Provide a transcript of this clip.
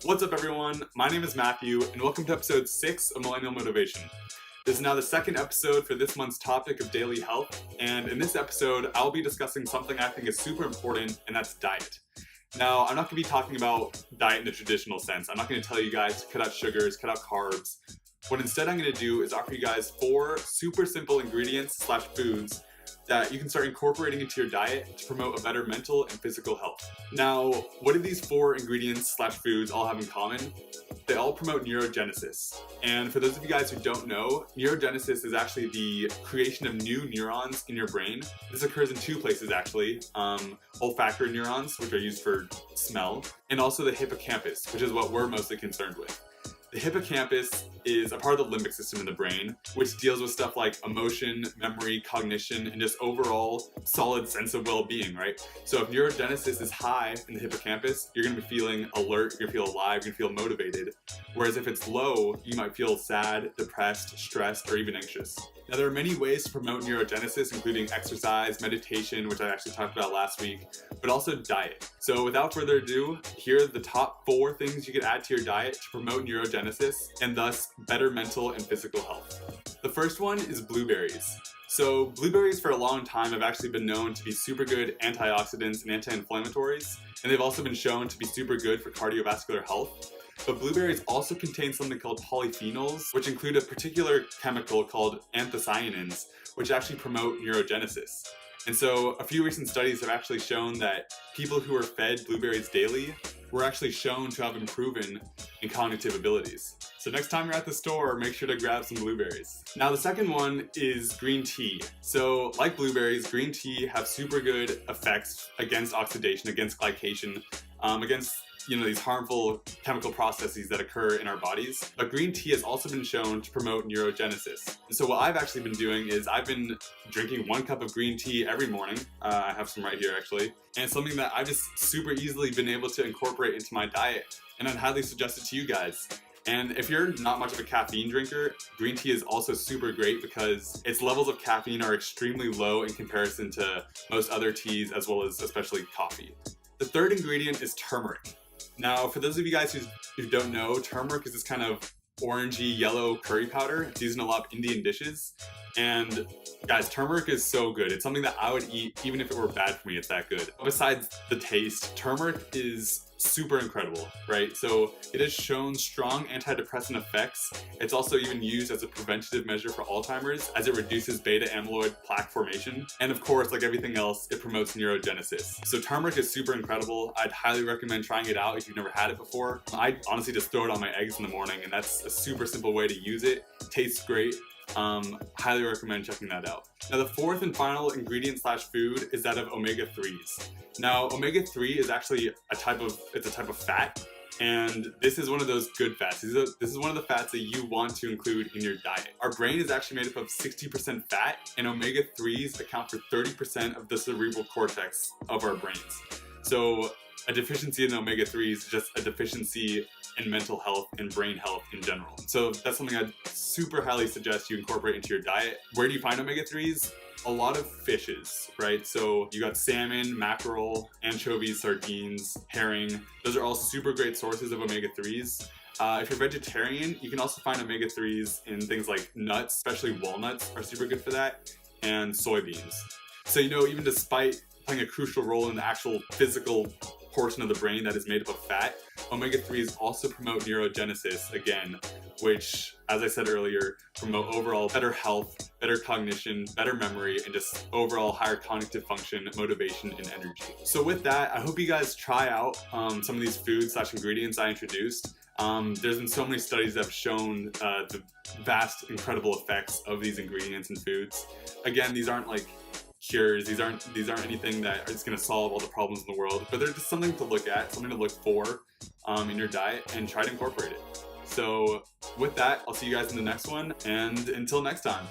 What's up everyone, my name is Matthew and welcome to episode 6 of Millennial Motivation. This is now the second episode for this month's topic of daily health, and in this episode I'll be discussing something I think is super important, and that's diet. Now, I'm not going to be talking about diet in the traditional sense. I'm not going to tell you guys to cut out sugars, cut out carbs. What instead I'm going to do is offer you guys 4 super simple ingredients/foods that you can start incorporating into your diet to promote a better mental and physical health. Now, what do these 4 ingredients/foods all have in common? They all promote neurogenesis. And for those of you guys who don't know, neurogenesis is actually the creation of new neurons in your brain. This occurs in 2 places actually. Olfactory neurons, which are used for smell, and also the hippocampus, which is what we're mostly concerned with. The hippocampus is a part of the limbic system in the brain, which deals with stuff like emotion, memory, cognition, and just overall solid sense of well-being, right? So if neurogenesis is high in the hippocampus, you're gonna be feeling alert, you're gonna feel alive, you're gonna feel motivated. Whereas if it's low, you might feel sad, depressed, stressed, or even anxious. Now, there are many ways to promote neurogenesis, including exercise, meditation, which I actually talked about last week, but also diet. So without further ado, here are the top 4 things you can add to your diet to promote neurogenesis and thus better mental and physical health. The first one is blueberries. So blueberries for a long time have actually been known to be super good antioxidants and anti-inflammatories, and they've also been shown to be super good for cardiovascular health. But blueberries also contain something called polyphenols, which include a particular chemical called anthocyanins, which actually promote neurogenesis. And so a few recent studies have actually shown that people who are fed blueberries daily were actually shown to have improvement in cognitive abilities. So next time you're at the store, make sure to grab some blueberries. Now the second one is green tea. So like blueberries, green tea have super good effects against oxidation, against glycation, against these harmful chemical processes that occur in our bodies. But green tea has also been shown to promote neurogenesis. And so what I've actually been doing is I've been drinking 1 cup of green tea every morning. I have some right here actually. And it's something that I've just super easily been able to incorporate into my diet. And I'd highly suggest it to you guys. And if you're not much of a caffeine drinker, green tea is also super great because its levels of caffeine are extremely low in comparison to most other teas, as well as especially coffee. The third ingredient is turmeric. Now, for those of you guys who don't know, turmeric is this kind of orangey yellow curry powder. It's used in a lot of Indian dishes. And guys, turmeric is so good. It's something that I would eat even if it were bad for me. It's that good. Besides the taste, turmeric is super incredible, right? So it has shown strong antidepressant effects. It's also even used as a preventative measure for Alzheimer's, as it reduces beta amyloid plaque formation. And of course, like everything else, it promotes neurogenesis. So turmeric is super incredible. I'd highly recommend trying it out if you've never had it before. I honestly just throw it on my eggs in the morning, and that's a super simple way to use it. Tastes great. Highly recommend checking that out. Now the fourth and final ingredient/food is that of omega-3s. Now omega-3 is actually a type of fat, and this is one of those good fats. This is one of the fats that you want to include in your diet. Our brain is actually made up of 60% fat, and omega-3s account for 30% of the cerebral cortex of our brains. So a deficiency in omega-3s is just a deficiency in mental health and brain health in general. So that's something I'd super highly suggest you incorporate into your diet. Where do you find omega-3s? A lot of fishes, right? So you got salmon, mackerel, anchovies, sardines, herring. Those are all super great sources of omega-3s. If you're vegetarian, you can also find omega-3s in things like nuts, especially walnuts are super good for that, and soybeans. So even despite playing a crucial role in the actual physical portion of the brain that is made up of fat, omega-3s also promote neurogenesis again, which, as I said earlier, promote overall better health, better cognition, better memory, and just overall higher cognitive function, motivation, and energy. So with that, I hope you guys try out some of these foods/ingredients I introduced. There's been so many studies that have shown the vast, incredible effects of these ingredients and foods. Again, these aren't like cures. These aren't anything that is going to solve all the problems in the world, but they're just something to look at, something to look for in your diet, and try to incorporate it. So with that, I'll see you guys in the next one, and until next time.